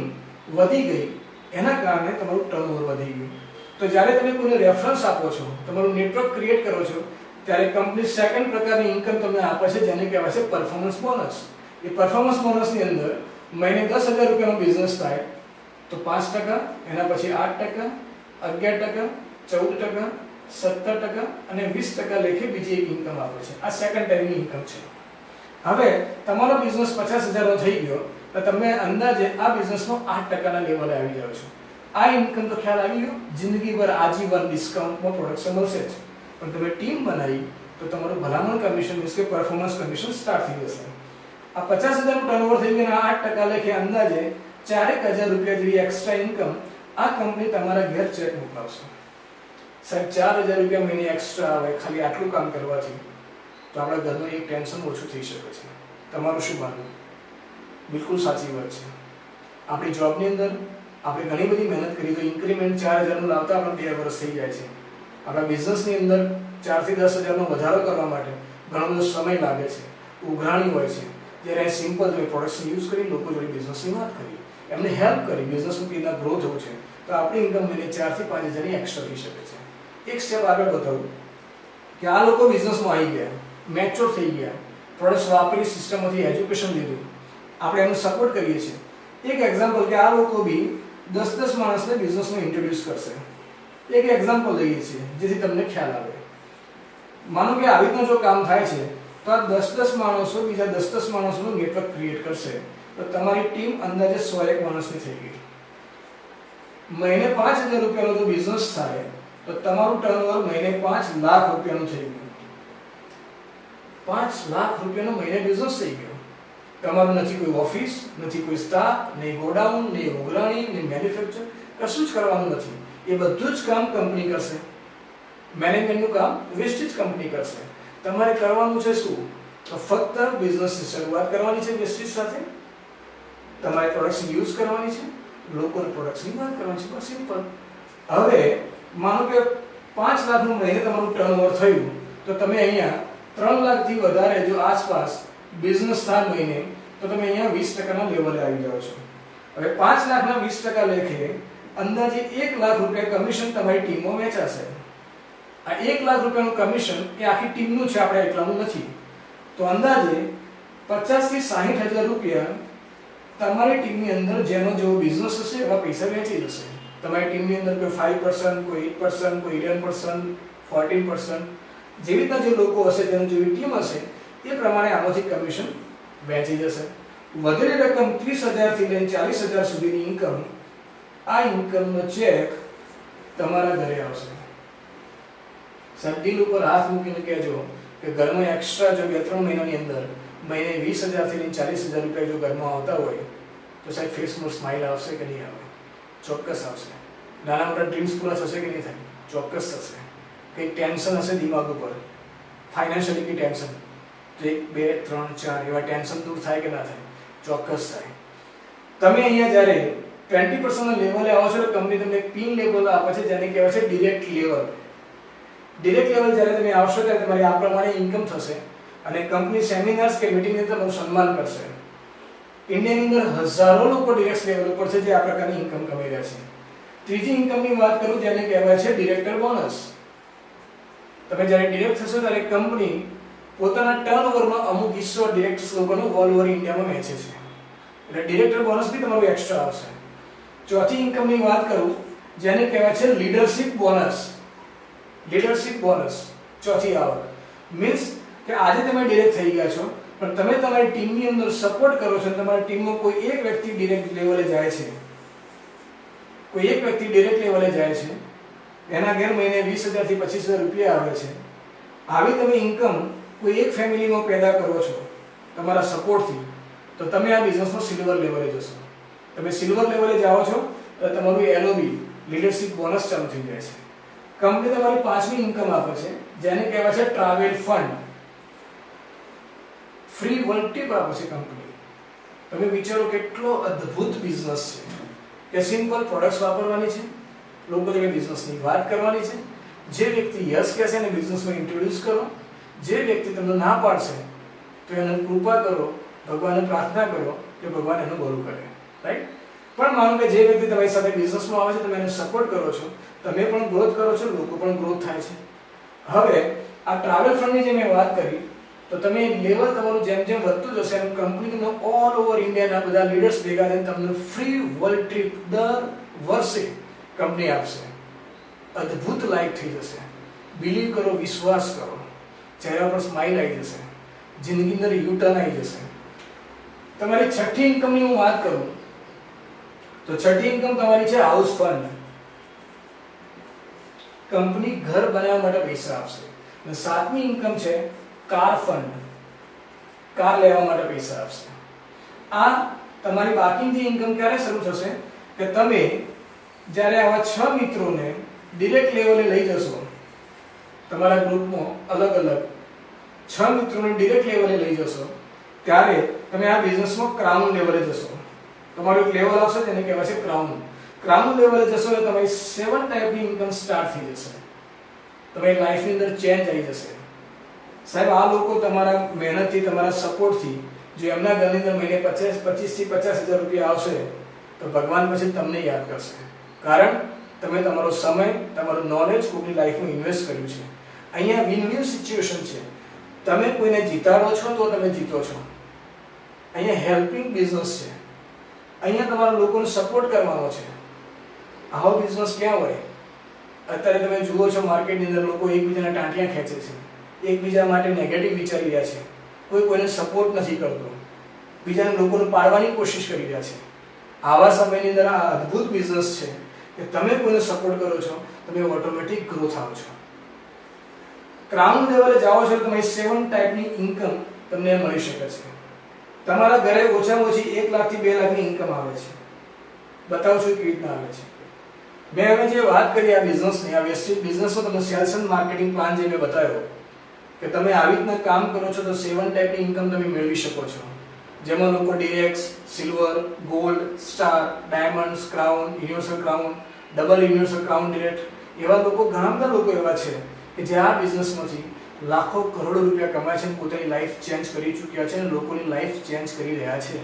વધી ગઈ, એના કારણે તમારું ટર્નઓવર વધી ગયું. તો જ્યારે તમે કોઈને રેફરન્સ આપો છો, તમારું નેટવર્ક ક્રિએટ કરો છો, ત્યારે કંપની સેકન્ડ પ્રકારની ઇન્કમ તમને આપે છે જેને કહેવાય છે પરફોર્મન્સ બોનસ. એ પરફોર્મન્સ બોનસની અંદર મહિને 10000 રૂપિયાનો બિઝનેસ થાય તો 5%, એના પછી 8%, 11%, 14%, 17% અને 20% લેખે બીજી એક ઇન્કમ આપે છે. આ સેકન્ડ ટાઈમની ઇન્કમ છે. હવે તમારો બિઝનેસ 50000 નો થઈ ગયો તો તમે અંદાજે આ બિઝનેસમાં 8%ના લેવલે આવી જાવ છો. આ ઇન્કમ તો ખ્યાલ આવી ગયો. જિંદગીભર આજીવન ડિસ્કાઉન્ટમાં પ્રોડક્શન મળશે જ. પણ તમે ટીમ બનાવી તો તમારું ભલામણ કમિશન મીન્સ કે પરફોર્મન્સ કમિશન સ્ટાર્ટ થઈ જશે. આ 50000 નું ટર્નઓવર થઈ ગયું અને 8% લેખે અંદાજે 4000 રૂપિયા જેવી એક્સ્ટ્રા ઇન્કમ આ કંપની તમારા ઘેર ચેક મોકલાવશે. સાહેબ 4000 રૂપિયા મહિને એક્સ્ટ્રા આવે ખાલી આટલું કામ કરવાથી, તો આપણા ઘરનું એક ટેન્શન ઓછું થઈ શકે છે. તમારું શું માનવું? બિલકુલ સાચી વાત છે. આપણી જોબની અંદર આપણે ઘણી બધી મહેનત કરી તો ઇન્ક્રીમેન્ટ 4000 નું લાવતા આપણે 2 વર્ષ થઈ જાય છે. આપણા બિઝનેસની અંદર 4 થી 10000 નો વધારો કરવા માટે ઘણો બધો સમય લાગે છે, ઉઘરાણી હોય છે. જ્યારે સિમ્પલ તમે પ્રોડક્ટ્સ યુઝ કરી લોકો જોડે બિઝનેસની વાત કરી, એમને હેલ્પ કરી, બિઝનેસનું કેવી રીતના ગ્રો થવું છે, તો આપણી ઇન્કમ મહિને 4 થી 5000 ની એક્સ્ટ્રા થઈ શકે છે. એક સ્ટેપ આગળ બતાવું કે આ લોકો બિઝનેસમાં આવી ગયા, મેચ્યોર થઈ ગયા, પ્રોડક્ટ્સ વાપરી, સિસ્ટમમાંથી એજ્યુકેશન લીધું, આપણે એમને સપોર્ટ કરીએ છીએ. એક એક્ઝામ્પલ કે આ લોકો બી 10 માણસને બિઝનેસમાં ઇન્ટ્રોડ્યુસ કરશે. એક એક્ઝામ્પલ લઈએ છીએ જેથી તમને ખ્યાલ આવે. માનો કે આવી રીતનું જો કામ થાય છે તો આ 10-10 માણસો બીજા 10-10 માણસોનું નેટવર્ક ક્રિએટ કરશે તો તમારી ટીમ અંદાજે 101 માણસની થઈ ગઈ. મહિને 5,000 રૂપિયાનો જો બિઝનેસ થાય તો તમારું ટર્નઓવર મહિને 5 લાખ રૂપિયાનું થઈ ગયું. 5 લાખ રૂપિયાનો મહિને બિઝનેસ થઈ ગયો. તમારું નથી કોઈ ઓફિસ, નથી કોઈ સ્ટાફ, નહીં ગોડાઉન, નહીં ઉઘરાણી, નહીં મેન્યુફેક્ચર, કશું જ કરવાનું નથી. એ બધું જ કામ કંપની કરશે. મેનેજમેન્ટનું કામ વેસ્ટેજ કંપની કરશે. તમારે કરવાનું છે શું? તો ફક્ત બિઝનેસની શરૂઆત કરવાની છે વેસ્ટેજ સાથે. તમારે પ્રોડક્ટ્સ યુઝ કરવાની છે, લોકોને પ્રોડક્ટ્સની વાત કરવાની છે. બસ સિમ્પલ. હવે માનો કે 5 લાખનું મહિને તમારું ટર્નઓવર થયું તો તમે અહીંયા 3 લાખથી વધારે જો આસપાસ બિઝનેસ થાય મહિને તો તમે અહીંયા 20% લેવલે આવી જાઓ છો. હવે 5 લાખના 20% લેખે અંદાજે 1 લાખ રૂપિયા કમિશન તમારી ટીમમાં વેચાશે. આ 1 લાખ રૂપિયાનું કમિશન એ આખી ટીમનું છે, આપણે એકલાનું નથી. તો અંદાજે 50 થી 60,000 રૂપિયા તમારી ટીમની અંદર જેનો જેવો બિઝનેસ હશે એવા પૈસા વેચી જશે. તમારી ટીમની અંદર કોઈ 5%, કોઈ 8%, કોઈ 11%, 14%, જેવી રીતના જે લોકો હશે તેનું જેવી ટીમ હશે એ પ્રમાણે આમાંથી કમિશન વેચી જશે. વધેલી રકમ 30,000 થી લઈને 40,000 સુધીની ઇન્કમ, આ ઇન્કમનો ચેક તમારા ઘરે આવશે. સાહેબ દિલ ઉપર હાથ મૂકીને કહેજો કે ઘરમાં એક્સ્ટ્રા જો 2-3 મહિનાની અંદર મહિને 20,000 થી લઈને 40,000 રૂપિયા જો ઘરમાં આવતા હોય તો સાહેબ ફેસમાં સ્માઇલ આવશે કે નહીં આવે? ચોક્કસ આવશે. નાના મોટા ડ્રીમ્સ પૂરા થશે કે નહીં થાય? ચોક્કસ થશે. કંઈક ટેન્શન હશે દિમાગ ઉપર, ફાઇનાન્શિયલી કંઈ ટેન્શન, તો 1, 2, 3, 4 એવા ટેન્શન દૂર થાય કે ના થાય? ચોક્કસ થાય. તમે અહીંયા જ્યારે 20% ના લેવલે આવો છો તો કંપની તમને પિન લેવલ આપે છે જેને કહેવાય છે ડિરેક્ટ લેવલ. ડિરેક્ટ લેવલ જ્યારે તમે આવશો ત્યારે તમારી આ પ્રમાણે ઇન્કમ થશે અને કંપની સેમિનાર્સ કે મીટિંગની અંદર તમારું સન્માન કરશે. ઇન્ડિયાની અંદર હજારો લોકો ડિરેક્ટ લેવલ ઉપર છે જે આ પ્રકારની ઇન્કમ કમાઈ રહ્યા છે. ત્રીજી ઇન્કમની વાત કરું જેને કહેવાય છે ડિરેક્ટર બોનસ. તમે જ્યારે ડિરેક્ટ થશો ત્યારે કંપની પોતાના ટર્નઓવરનો અમુક હિસ્સો ડિરેક્ટર્સ લોકોનો ઓલ ઓવર ઇન્ડિયામાં વેચે છે. એટલે ડિરેક્ટર બોનસ બી તમારું એક્સ્ટ્રા આવશે. ચોથી ઇન્કમની વાત કરું જેને કહેવાય છે લીડરશિપ બોનસ. લીડરશિપ બોનસ ચોથી આવક. મીન્સ કે આજે તમે ડિરેક્ટ થઈ ગયા છો પણ તમે તમારી ટીમની અંદર સપોર્ટ કરો છો. તમારી ટીમમાં કોઈ એક વ્યક્તિ ડિરેક્ટ લેવલે જાય છે, કોઈ એક વ્યક્તિ ડિરેક્ટ લેવલે જાય છે, એના ઘેર મહિને 20,000 થી 25,000 રૂપિયા આવે છે. આવી તમે ઇન્કમ કોઈ એક ફેમિલીમાં પેદા કરો છો તમારા સપોર્ટથી તો તમે આ બિઝનેસમાં સિલ્વર લેવલે જશો. તમે સિલ્વર લેવલે જાઓ છો તો તમારું એલઓબી લીડરશિપ બોનસ ચાલુ થઈ જાય છે. કંપની તમારી પાંચમી ઇન્કમ આપે છે જેને કહેવાય છે travel fund. Free world trip આપે છે કંપની. તમે વિચારો કેટલો અદ્ભુત બિઝનેસ છે કે સિમ્પલ પ્રોડક્ટ્સ વાપરવાની છે, લોકો જોડે બિઝનેસની વાત કરવાની છે. જે વ્યક્તિ યસ કહેશે એને બિઝનેસમાં ઇન્ટ્રોડ્યુસ કરો. જે વ્યક્તિ તમને ના પાડશે તો એને કૃપા કરો, ભગવાનને પ્રાર્થના કરો કે ભગવાન એનું ભલું કરે. રાઈટ? પણ માનો કે જે વ્યક્તિ તમારી સાથે બિઝનેસમાં આવે છે તમે એને સપોર્ટ કરો છો, તમે પણ ગ્રોથ કરો છો, લોકો પણ ગ્રોથ થાય છે. હવે આ ટ્રાવેલ ફંડની જે મેં વાત કરી તો તમે લેવલ તમારું જેમ જેમ વધતું જશે એમ કંપનીનો ઓલ ઓવર ઇન્ડિયાના બધા લીડર્સ ભેગા થઈને તમને ફ્રી વર્લ્ડ ટ્રીપ દર વર્ષે કંપની આપશે. અદ્ભુત લાઈફ થઈ જશે. બિલીવ કરો, વિશ્વાસ કરો, ચહેરા પર સ્માઇલ આવી જશે, જિંદગી અંદર યુટર્ન આવી જશે. તમારી છઠ્ઠી ઇન્કમની હું વાત કરું તો છઠ્ઠી ઇન્કમ તમારી છે હાઉસ ફંડ. કંપની ઘર બનાવવા માટે પૈસા આપશે. અને સાતમી ઇન્કમ છે કાર ફંડ. કાર લેવા માટે પૈસા આપશે. આ તમારી બાકીની ઇન્કમ ક્યારે શરૂ થશે કે તમે જ્યારે આવા 6 મિત્રોને ડિરેક્ટ લેવલે લઈ જશો, તમારા ગ્રુપમાં અલગ અલગ 6 મિત્રોને ડિરેક્ટ લેવલે લઈ જશો ત્યારે તમે આ બિઝનેસમાં ક્રાઉન લેવલે જશો. તમારું એક લેવલ આવશે જેને કહેવાય છે ક્રાઉન. ક્રાઉન લેવલે જશો એટલે તમારી 7 ટાઈપની ઇન્કમ સ્ટાર્ટ થઈ જશે. તમારી લાઈફની અંદર ચેન્જ આવી જશે. સાહેબ આ લોકો તમારા મહેનતથી, તમારા સપોર્ટથી જો એમના ઘરની અંદર મહિને 25 થી 50,000 રૂપિયા આવશે તો ભગવાન પછી તમને યાદ કરશે. કારણ તમે તમારો સમય, તમારું નોલેજ કોઈની લાઈફમાં ઇન્વેસ્ટ કર્યું છે. અહીંયા વિન વિન સિચ્યુએશન છે. તમે કોઈને જીતાડો છો તો તમે જીતો છો. અહીંયા હેલ્પિંગ બિઝનેસ છે. અહીંયા તમારા લોકોને સપોર્ટ કરવાનો છે. આવો બિઝનેસ ક્યાં હોય? અત્યારે તમે જુઓ છો માર્કેટની અંદર લોકો એકબીજાના ટાંટિયા ખેંચે છે, એકબીજા માટે નેગેટિવ વિચારી રહ્યા છે, કોઈ કોઈને સપોર્ટ નથી કરતો, બીજાને લોકોને પાડવાની કોશિશ કરી રહ્યા છે. આવા સમયની અંદર આ અદ્ભુત બિઝનેસ છે કે તમે કોઈને સપોર્ટ કરો છો, તમે ઓટોમેટિક ગ્રો થાઓ છો. ક્રાઉન લેવલે જાઓ છો તો 7 ટાઈપની ઇન્કમ તમને મળી શકે છે. તમારા ઘરે ઓછામાં ઓછી 1 લાખથી 2 લાખની ઇન્કમ આવે છે. બતાવું છું કેવી રીતના આવે છે. મેં હવે જે વાત કરી આ બિઝનેસની, આ વેસ્ટેજ બિઝનેસનો તમને સેલ્સ એન્ડ માર્કેટિંગ પ્લાન જે મેં બતાવ્યો કે તમે આવી રીતના કામ કરો છો તો 7 ટાઈપની ઇન્કમ તમે મેળવી શકો છો. જેમાં લોકો DX, silver, gold, star, diamonds, crown, universal crown, double universal crown direct, એવા લોકો, ઘણા બધા લોકો એવા છે કે જે આ બિઝનેસમાંથી લાખો કરોડો રૂપિયા કમાય છે, પોતાની લાઈફ ચેન્જ કરી ચૂક્યા છે અને લોકોની લાઈફ ચેન્જ કરી રહ્યા છે.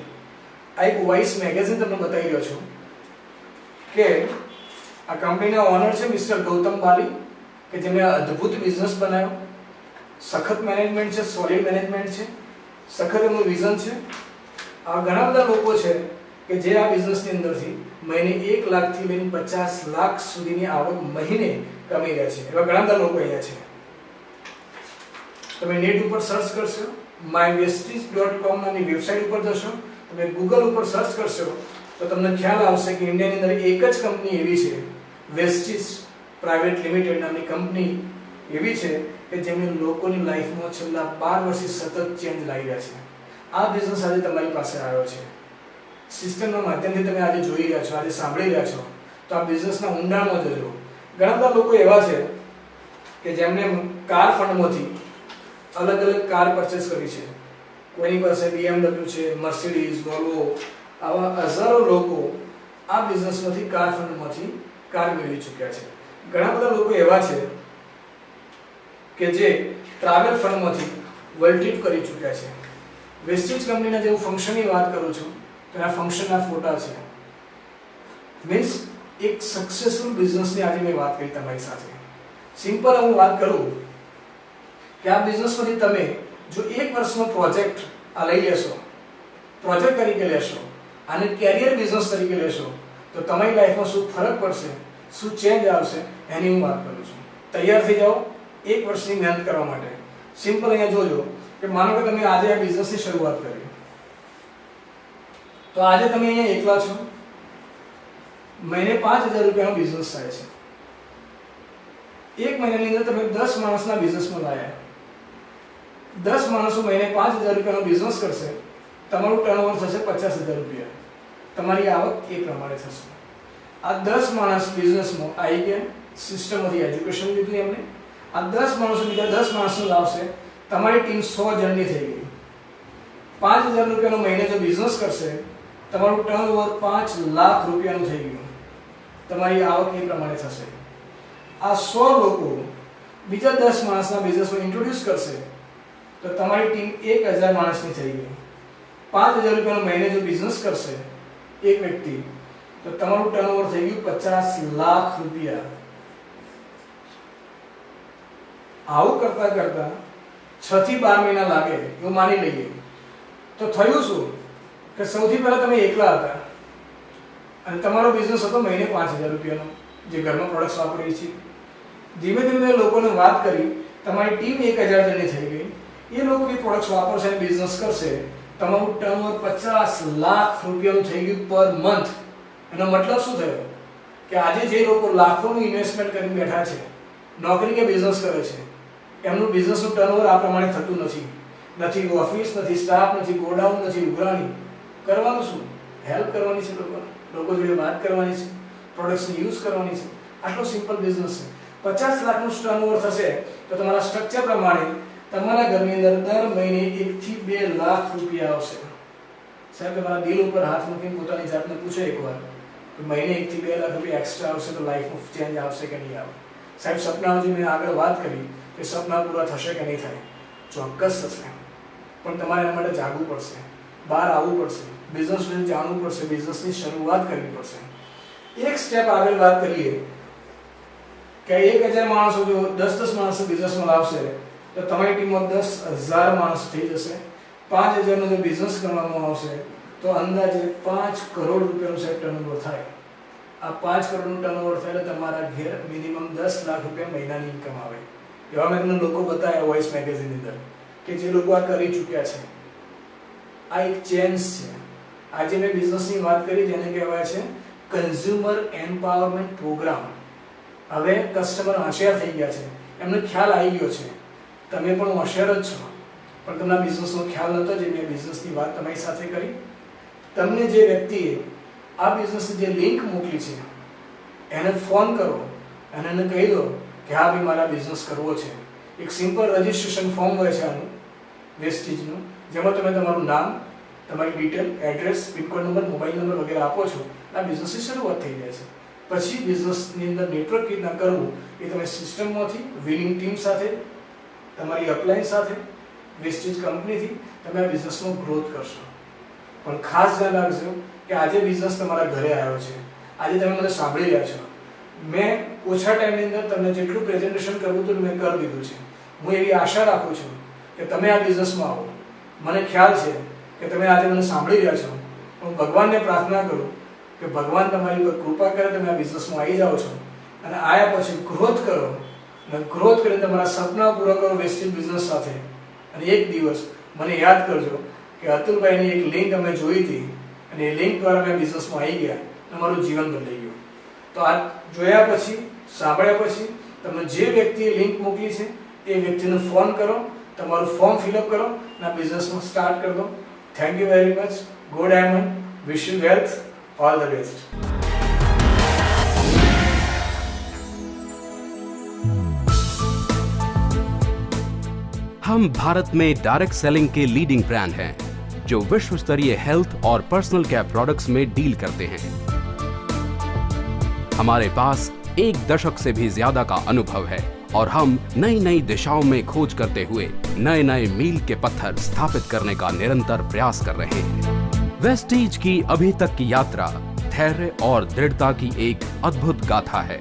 આ એક વોઇસ મેગેઝિન તમને બતાવી રહ્યો છું કે આ કંપનીના ઓનર છે મિસ્ટર ગૌતમ બાલી, કે જેમણે આ અદ્ભુત બિઝનેસ બનાવ્યો. સખત મેનેજમેન્ટ છે, સોલિડ મેનેજમેન્ટ છે, સખત એમનું વિઝન છે. આ ઘણા બધા લોકો છે કે જે આ બિઝનેસની અંદરથી મહિને 1 લાખથી લઈને 50 લાખ સુધીની આવક મહિને કમાઈ રહ્યા છે. એવા ઘણા બધા લોકો અહીંયા છે. તમે નેટ ઉપર સર્ચ કરશો, mywestige.com નામની વેબસાઇટ ઉપર જશો, તમે ગૂગલ ઉપર સર્ચ કરશો તો તમને ખ્યાલ આવશે કે ઇન્ડિયાની અંદર એક જ કંપની એવી છે, વેસ્ટીજ પ્રાઇવેટ લિમિટેડ નામની કંપની એવી છે કે જેમણે લોકોની લાઈફમાં છેલ્લા 12 વર્ષથી સતત ચેન્જ લાવી રહ્યા છે. આ બિઝનેસ આજે તમારી પાસે આવ્યો છે. સિસ્ટમના માધ્યમથી તમે આજે જોઈ રહ્યા છો, આજે સાંભળી રહ્યા છો, તો આ બિઝનેસના ઊંડાણમાં જજો. ઘણા બધા લોકો એવા છે કે જેમણે કાર ફંડમાંથી અલગ અલગ કાર પરચેસ કરી છે. કોઈની પાસે BMW છે, મર્સિડીઝ, વોલ્વો, આવા હજારો લોકો આ બિઝનેસમાંથી કાર ફંડમાંથી કાર મેળવી ચૂક્યા છે. ઘણા બધા લોકો એવા છે કે જે ટ્રાવેલ ફંડમાંથી વર્લ્ડ ટ્રીપ કરી ચૂક્યા છે. વેસ્ટીજ કંપનીના જે હું ફંક્શનની વાત કરું છું તો આ ફંક્શનના ફોટા છે. મીન્સ એક સક્સેસફુલ બિઝનેસની આજે મેં વાત કરી તમારી સાથે. સિમ્પલ હું વાત કરું કે આ બિઝનેસમાંથી તમે જો 1 વર્ષનો પ્રોજેક્ટ આ લઈ લેશો, પ્રોજેક્ટ તરીકે લેશો, આને કેરિયર બિઝનેસ તરીકે લેશો તો તમારી લાઈફમાં શું ફરક પડશે, શું ચેન્જ આવશે એની હું વાત કરું છું. તૈયાર થઈ જાઓ 1 વર્ષની મહેનત કરવા માટે. સિમ્પલ અહીંયા જોજો કે માનો કે તમે આજે આ બિઝનેસની શરૂઆત કરી, તો આજે તમે અહીંયા એકલા છો, મહિને 5000 રૂપિયાનો બિઝનેસ થાય છે. 1 મહિનાની અંદર તમે 10 માણસના બિઝનેસમાં લાયા, 10 માણસો મહિને 5000 રૂપિયાનો બિઝનેસ કરશે, તમારું ટર્નઓવર થશે 50000 રૂપિયા. તમારી આવક એ પ્રમાણે થશે. આ 10 માણસ બિઝનેસમાં આવી ગયા, સિસ્ટમમાંથી એજ્યુકેશન લીધું એમને. આ 10 માણસો બીજા 10 માણસને લાવશે, તમારી ટીમ 100 જણની થઈ ગઈ. 5000 રૂપિયાનો મહિને જો બિઝનેસ કરશે, તમારું ટર્નઓવર 5 લાખ રૂપિયાનું થઈ ગયું. તમારી આવક એ પ્રમાણે થશે. આ 100 લોકો બીજા 10 માણસના બિઝનેસમાં ઇન્ટ્રોડ્યુસ કરશે તો તમારી ટીમ 1000 માણસની થઈ ગઈ. 5000 રૂપિયાનો મહિને જો બિઝનેસ કરશે એક વ્યક્તિ તો તમારું ટર્નઓવર થઈ ગયું 50 લાખ રૂપિયા. આવું કરતા કરતા 6 થી 12 મહિના લાગે એવું માની લઈએ તો થયું શું કે સૌથી પહેલા તમે એકલા હતા અને તમારો બિઝનેસ હતો મહિને 5000 રૂપિયાનો, જે ઘરમાં પ્રોડક્ટ્સ વાપરીએ છીએ. ધીમે ધીમે લોકોને વાત કરી, તમારી ટીમ 1000 જણની થઈ ગઈ. એ લોકો બી પ્રોડક્ટ્સ વાપરશે અને બિઝનેસ કરશે. તમારું ટર્નઓવર 50 લાખ રૂપિયાનું થઈ ગયું પર મંથ. એનો મતલબ શું થયો કે આજે જે લોકો લાખોનું ઇન્વેસ્ટમેન્ટ કરીને બેઠા છે, નોકરી કે બિઝનેસ કરે છે, એમનું બિઝનેસનું ટર્નઓવર આ પ્રમાણે થતું નથી. નથી ઓફિસ, નથી સ્ટાફ, નથી ગોડાઉન, નથી ઉઘરાણી. કરવાનું શું? હેલ્પ કરવાની છે લોકોને, લોકો જોડે વાત કરવાની છે, પ્રોડક્ટ્સને યુઝ કરવાની છે. આટલો સિમ્પલ બિઝનેસ છે. 50 લાખનું ટર્નઓવર થશે તો તમારા સ્ટ્રક્ચર પ્રમાણે તમારા ઘરની અંદર દર મહિને 1 થી 2 લાખ રૂપિયા આવશે. સાહેબ, તમારા દિલ ઉપર હાથ મૂકીને પોતાની જાતને પૂછો એકવાર કે મહિને 1 થી 2 લાખ રૂપિયા એક્સ્ટ્રા આવશે તો લાઈફમાં ચેન્જ આવશે કે નહીં આવે? સાહેબ, સપનાઓ જે મેં આગળ વાત કરી કે સપના પૂરા થશે કે નહીં થાય? ચોક્કસ થશે, પણ તમારે એના માટે જાગવું પડશે, બહાર આવવું પડશે, બિઝનેસ વિશે જાણવું પડશે, બિઝનેસની શરૂઆત કરવી પડશે. એક સ્ટેપ આગળ વાત કરીએ કે 1000 માણસો જો 10 માણસો બિઝનેસમાં લાવશે તો તમારી ટીમમાં 10000 માણસ થઈ જશે. 5000 નો જો બિઝનેસ કરવામાં આવશે તો અંદાજે 5 કરોડ રૂપિયાનું સેટ ટર્નઓવર થાય. આ 5 કરોડનું ટર્નઓવર થાય એટલે તમારા ઘેર મિનિમમ 10 લાખ રૂપિયા મહિનાની ઇન્કમ આવે. એવા મેં તમને લોકો બતાવ્યા વોઇસ મેગેઝિનની અંદર કે જે લોકો આ કરી ચૂક્યા છે. આ એક ચેન્જ છે. આજે મેં બિઝનેસની વાત કરી જેને કહેવાય છે કન્ઝ્યુમર એમ્પાવરમેન્ટ પ્રોગ્રામ. હવે કસ્ટમર હોશિયાર થઈ ગયા છે, એમને ખ્યાલ આવી ગયો છે. તમે પણ હોશિયાર જ છો, પણ તમને બિઝનેસનો ખ્યાલ નહોતો જે મેં બિઝનેસની વાત તમારી સાથે કરી. તમને જે વ્યક્તિએ આ બિઝનેસની જે લિંક મોકલી છે એને ફોન કરો અને એને કહી દો કે હા ભાઈ મારા બિઝનેસ કરવો છે. એક સિમ્પલ રજિસ્ટ્રેશન ફોર્મ હોય છે આનું વેસ્ટીજનું, જેમાં તમે તમારું નામ, તમારી detail, address, pincode number, mobile number વગેરે આપો છો. આ બિઝનેસની શરૂઆત થઈ જાય છે. પછી બિઝનેસની અંદર નેટવર્ક કેવી રીતના કરવું એ તમે સિસ્ટમમાંથી, વિનિંગ ટીમ સાથે, તમારી અપલાયન્સ સાથે, વેસ્ટીજ કંપનીથી તમે આ બિઝનેસનો ગ્રોથ કરશો. પણ ખાસ ધ્યાન રાખજો કે આજે બિઝનેસ તમારા ઘરે આવ્યો છે. આજે તમે મને સાંભળી રહ્યા છો. મેં ઓછા ટાઈમની અંદર તમને જેટલું પ્રેઝન્ટેશન કરવું હતું મેં કરી દીધું છે. હું એવી આશા રાખું છું કે તમે આ બિઝનેસમાં આવો. મને ખ્યાલ છે કે તમે આજે મને સાંભળી રહ્યા છો. હું ભગવાનને પ્રાર્થના કરું કે ભગવાન તમારી પર કૃપા કરે, તમે આ બિઝનેસમાં આવી જાઓ છો અને આવ્યા પછી ગ્રોથ કરો અને ગ્રોથ કરીને તમારા સપના પૂરા કરો વેસ્ટીજ બિઝનેસ સાથે. અને એક દિવસ મને યાદ કરજો કે અતુલભાઈની એક લિંક અમે જોઈ હતી અને એ લિંક દ્વારા મેં બિઝનેસમાં આવી ગયા અને મારું જીવન બદલાઈ ગયું. તો આ જોયા પછી, સાંભળ્યા પછી તમને જે વ્યક્તિએ લિંક મોકલી છે એ વ્યક્તિને ફોન કરો, તમારું ફોર્મ ફિલઅપ કરો અને આ બિઝનેસમાં સ્ટાર્ટ કરી દો. Thank you very much. Go diamond. Wish you health. All the best. हम भारत में डायरेक्ट सेलिंग के लीडिंग ब्रांड हैं जो विश्व स्तरीय हेल्थ और पर्सनल केयर प्रोडक्ट्स में डील करते हैं. हमारे पास 1 दशक से भी ज्यादा का अनुभव है और हम नई नई दिशाओं में खोज करते हुए नए नए मील के पत्थर स्थापित करने का निरंतर प्रयास कर रहे हैं. वेस्टीज की अभी तक की यात्रा धैर्य और दृढ़ता की एक अद्भुत गाथा है.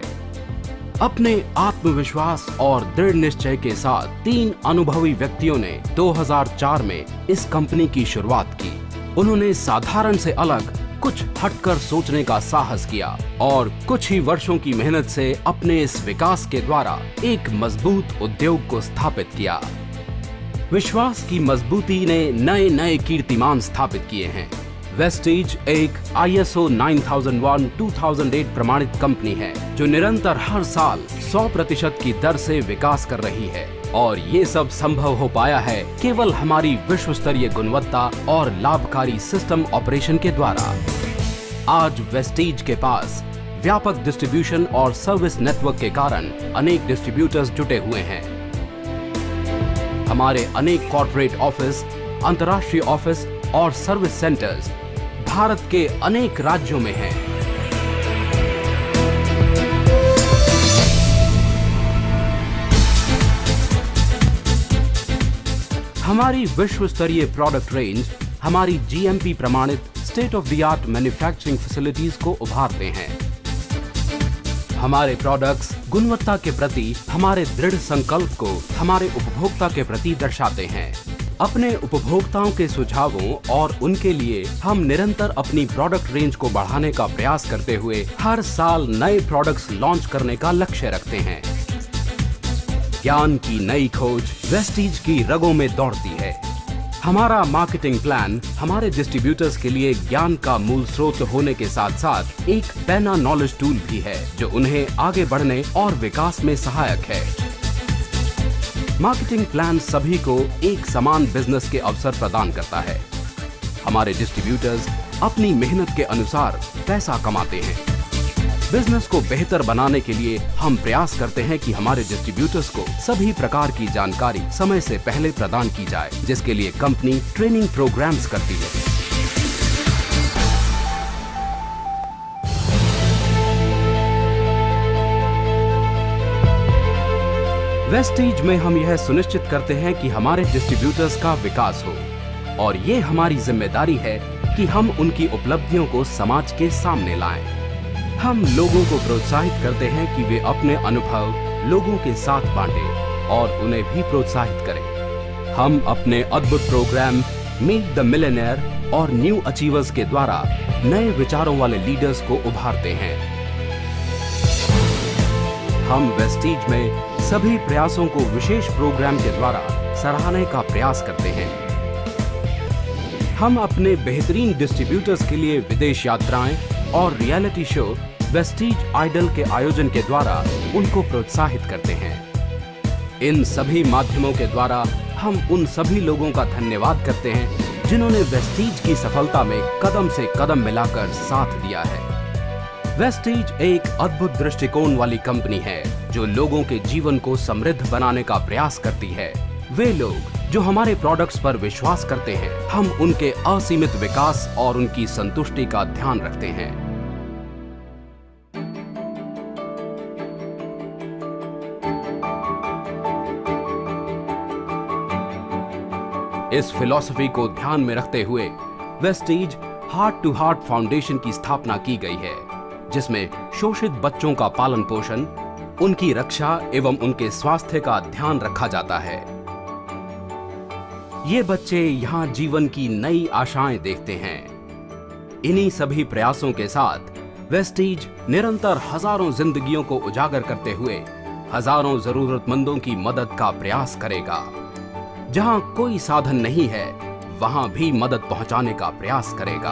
अपने आत्मविश्वास और दृढ़ निश्चय के साथ 3 अनुभवी व्यक्तियों ने 2004 में इस कंपनी की शुरुआत की. उन्होंने साधारण से अलग कुछ हटकर सोचने का साहस किया और कुछ ही वर्षों की मेहनत से अपने इस विकास के द्वारा एक मजबूत उद्योग को स्थापित किया. विश्वास की मजबूती ने नए नए कीर्तिमान स्थापित किए हैं. वेस्टीज एक ISO 9001-2008 प्रमाणित कंपनी है जो निरंतर हर साल 100% की दर से विकास कर रही है और ये सब संभव हो पाया है केवल हमारी विश्व स्तरीय गुणवत्ता और लाभकारी सिस्टम ऑपरेशन के द्वारा. आज वेस्टीज के पास व्यापक डिस्ट्रीब्यूशन और सर्विस नेटवर्क के कारण अनेक डिस्ट्रीब्यूटर्स जुटे हुए हैं. हमारे अनेक कॉर्पोरेट ऑफिस, अंतर्राष्ट्रीय ऑफिस और सर्विस सेंटर्स भारत के अनेक राज्यों में हैं. हमारी विश्व स्तरीय प्रोडक्ट रेंज हमारी GMP प्रमाणित state of the art manufacturing facilities को उभारते हैं. हमारे प्रोडक्ट्स गुणवत्ता के प्रति हमारे दृढ़ संकल्प को हमारे उपभोक्ता के प्रति दर्शाते हैं. अपने उपभोक्ताओं के सुझावों और उनके लिए हम निरंतर अपनी प्रोडक्ट रेंज को बढ़ाने का प्रयास करते हुए हर साल नए प्रोडक्ट्स लॉन्च करने का लक्ष्य रखते हैं. ज्ञान की नई खोज वेस्टीज की रगों में दौड़ती है. हमारा मार्केटिंग प्लान हमारे डिस्ट्रीब्यूटर्स के लिए ज्ञान का मूल स्रोत होने के साथ साथ एक पैना नॉलेज टूल भी है जो उन्हें आगे बढ़ने और विकास में सहायक है. मार्केटिंग प्लान सभी को एक समान बिजनेस के अवसर प्रदान करता है. हमारे डिस्ट्रीब्यूटर्स अपनी मेहनत के अनुसार पैसा कमाते हैं. बिजनेस को बेहतर बनाने के लिए हम प्रयास करते हैं कि हमारे डिस्ट्रीब्यूटर्स को सभी प्रकार की जानकारी समय से पहले प्रदान की जाए, जिसके लिए कंपनी ट्रेनिंग प्रोग्राम्स करती है. वेस्टीज में हम यह सुनिश्चित करते हैं कि हमारे डिस्ट्रीब्यूटर्स का विकास हो और ये हमारी जिम्मेदारी है कि हम उनकी उपलब्धियों को समाज के सामने लाएं. हम लोगों को प्रोत्साहित करते हैं कि वे अपने अनुभव लोगों के साथ बांटें और उन्हें भी प्रोत्साहित करें. हम अपने अद्भुत प्रोग्राम मीट द मिलियनेयर और न्यू अचीवर्स के द्वारा नए विचारों वाले लीडर्स को उभारते हैं हम वेस्टीज में सभी प्रयासों को विशेष प्रोग्राम के द्वारा सराहने का प्रयास करते हैं। हम अपने बेहतरीन डिस्ट्रीब्यूटर्स के लिए विदेश यात्राएं और रियलिटी शो वेस्टीज आइडल के आयोजन के द्वारा उनको प्रोत्साहित करते हैं। इन सभी माध्यमों के द्वारा हम उन सभी लोगों का धन्यवाद करते हैं जिन्होंने वेस्टीज की सफलता में कदम से कदम मिलाकर साथ दिया है। वेस्टीज एक अद्भुत दृष्टिकोण वाली कंपनी है जो लोगों के जीवन को समृद्ध बनाने का प्रयास करती है। वे लोग जो हमारे प्रोडक्ट्स पर विश्वास करते हैं, हम उनके असीमित विकास और उनकी संतुष्टि का ध्यान रखते हैं। इस फिलॉसफी को ध्यान में रखते हुए Vestige heart to heart foundation की स्थापना की गई है, जिसमें शोषित बच्चों का पालन पोषण, उनकी रक्षा एवं उनके स्वास्थ्य का ध्यान रखा जाता है। ये बच्चे यहाँ जीवन की नई आशाएं देखते हैं। इन्हीं सभी प्रयासों के साथ वेस्टीज निरंतर हजारों जिंदगियों को उजागर करते हुए हजारों जरूरतमंदों की मदद का प्रयास करेगा। जहां कोई साधन नहीं है, वहां भी मदद पहुंचाने का प्रयास करेगा।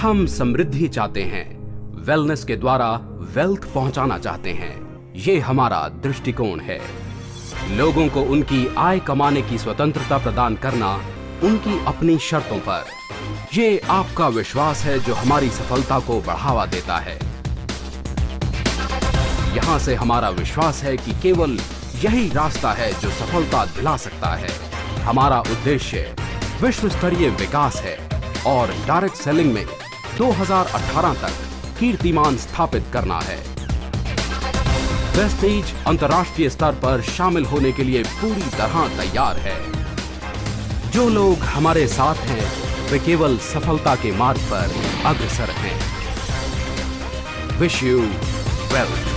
हम समृद्धि चाहते हैं, वेलनेस के द्वारा वेल्थ पहुंचाना चाहते हैं। ये हमारा दृष्टिकोण है। लोगों को उनकी आय कमाने की स्वतंत्रता प्रदान करना, उनकी अपनी शर्तों पर। ये आपका विश्वास है जो हमारी सफलता को बढ़ावा देता है। यहां से हमारा विश्वास है कि केवल यही रास्ता है जो सफलता दिला सकता है। हमारा उद्देश्य विश्व स्तरीय विकास है और डायरेक्ट सेलिंग में 2018 तक कीर्तिमान स्थापित करना है। वेस्टीज अंतर्राष्ट्रीय स्तर पर शामिल होने के लिए पूरी तरह तैयार है। जो लोग हमारे साथ हैं, वे केवल सफलता के मार्ग पर अग्रसर हैं। Wish you wealth.